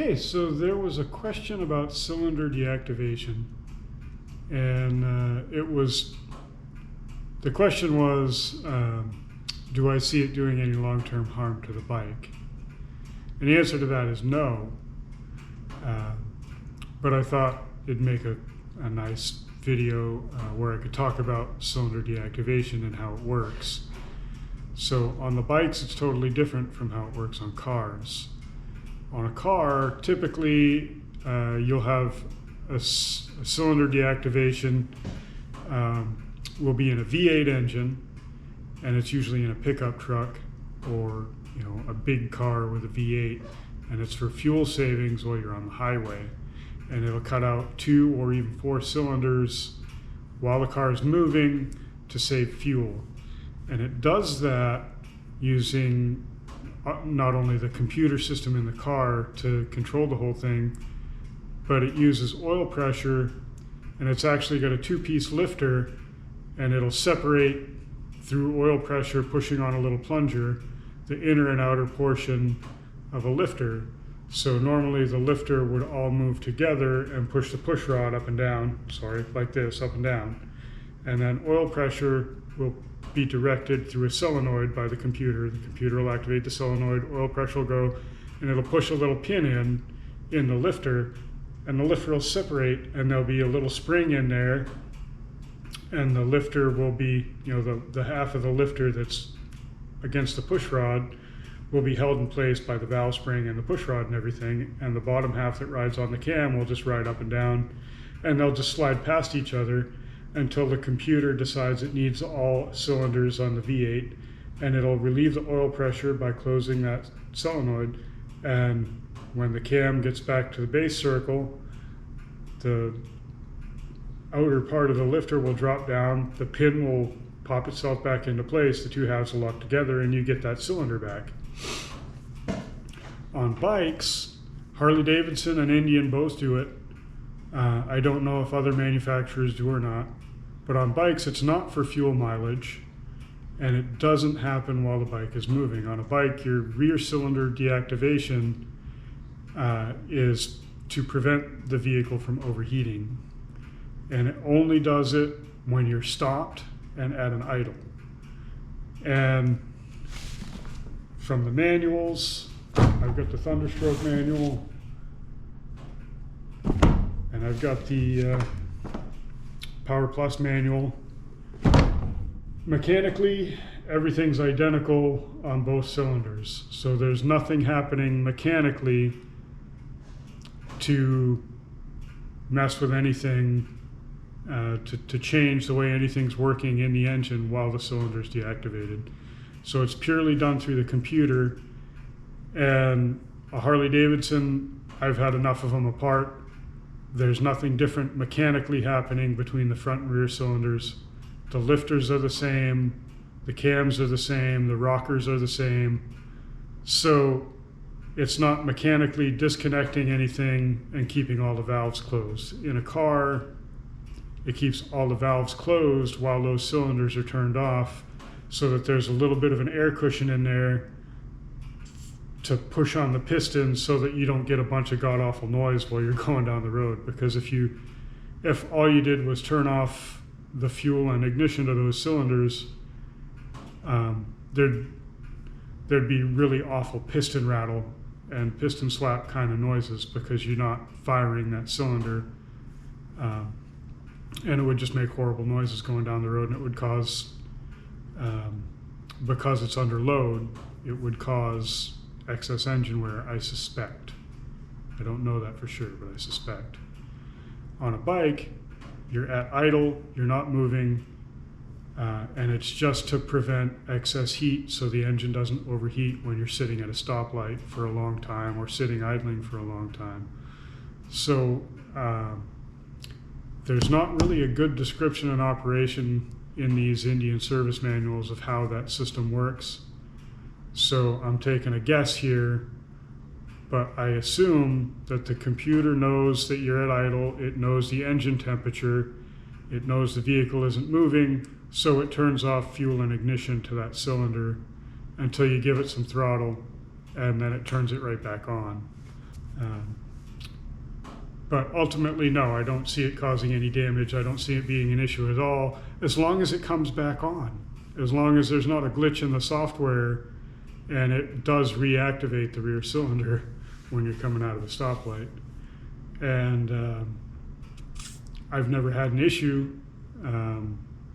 Okay, so there was a question about cylinder deactivation, and the question was, do I see it doing any long-term harm to the bike? And the answer to that is no, but I thought it'd make a nice video where I could talk about cylinder deactivation and how it works. So on the bikes, it's totally different from how it works on cars. On a car, typically you'll have a cylinder deactivation will be in a V8 engine, and it's usually in a pickup truck or a big car with a V8, and it's for fuel savings while you're on the highway. And it'll cut out 2 or even 4 cylinders while the car is moving to save fuel. And it does that using not only the computer system in the car to control the whole thing, but it uses oil pressure, and it's actually got a 2-piece lifter, and it'll separate through oil pressure pushing on a little plunger the inner and outer portion of a lifter. So normally the lifter would all move together and push the push rod up and down, like this, up and down. And then oil pressure will be directed through a solenoid by the computer. The computer will activate the solenoid, oil pressure will go, and it'll push a little pin in the lifter, and the lifter will separate, and there'll be a little spring in there, and the lifter will be, the half of the lifter that's against the push rod will be held in place by the valve spring and the push rod and everything, and the bottom half that rides on the cam will just ride up and down, and they'll just slide past each other until the computer decides it needs all cylinders on the V8, and it'll relieve the oil pressure by closing that solenoid. And when the cam gets back to the base circle, the outer part of the lifter will drop down, the pin will pop itself back into place, the 2 halves will lock together, and you get that cylinder back. On bikes, Harley Davidson and Indian both do it. I don't know if other manufacturers do or not, but on bikes it's not for fuel mileage, and it doesn't happen while the bike is moving. On a bike, your rear cylinder deactivation is to prevent the vehicle from overheating, and it only does it when you're stopped and at an idle. And from the manuals, I've got the Thunderstroke manual, and I've got the Power Plus manual. Mechanically, everything's identical on both cylinders, so there's nothing happening mechanically to mess with anything, to change the way anything's working in the engine while the cylinder's deactivated. So it's purely done through the computer. And a Harley Davidson, I've had enough of them apart. There's nothing different mechanically happening between the front and rear cylinders. The lifters are the same, the cams are the same, the rockers are the same. So it's not mechanically disconnecting anything and keeping all the valves closed. In a car, it keeps all the valves closed while those cylinders are turned off, so that there's a little bit of an air cushion in there to push on the piston so that you don't get a bunch of god-awful noise while you're going down the road. Because if all you did was turn off the fuel and ignition to those cylinders, there'd be really awful piston rattle and piston slap kind of noises, because you're not firing that cylinder, and it would just make horrible noises going down the road, and it would cause, because it's under load, it would cause excess engine wear, I suspect. I don't know that for sure, but I suspect. On a bike, you're at idle, you're not moving, and it's just to prevent excess heat so the engine doesn't overheat when you're sitting at a stoplight for a long time or sitting idling for a long time. So there's not really a good description and operation in these Indian service manuals of how that system works. So I'm taking a guess here, but I assume that the computer knows that you're at idle, it knows the engine temperature, it knows the vehicle isn't moving, so it turns off fuel and ignition to that cylinder until you give it some throttle, and then it turns it right back on. But ultimately, no, I don't see it causing any damage. I don't see it being an issue at all, as long as it comes back on. As long as there's not a glitch in the software and it does reactivate the rear cylinder when you're coming out of the stoplight. And I've never had an issue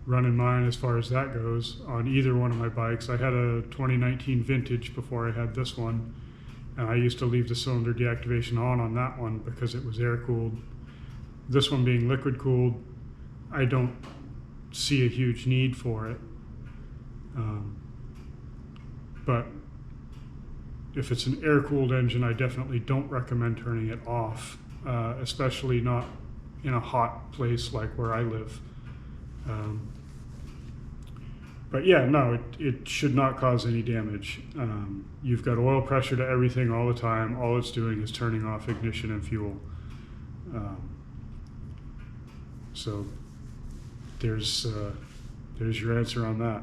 running mine as far as that goes on either one of my bikes. I had a 2019 Vintage before I had this one. And I used to leave the cylinder deactivation on that one because it was air cooled. This one being liquid cooled, I don't see a huge need for it. But if it's an air cooled engine, I definitely don't recommend turning it off, especially not in a hot place like where I live. But yeah, no, it should not cause any damage. You've got oil pressure to everything all the time. All it's doing is turning off ignition and fuel. So there's your answer on that.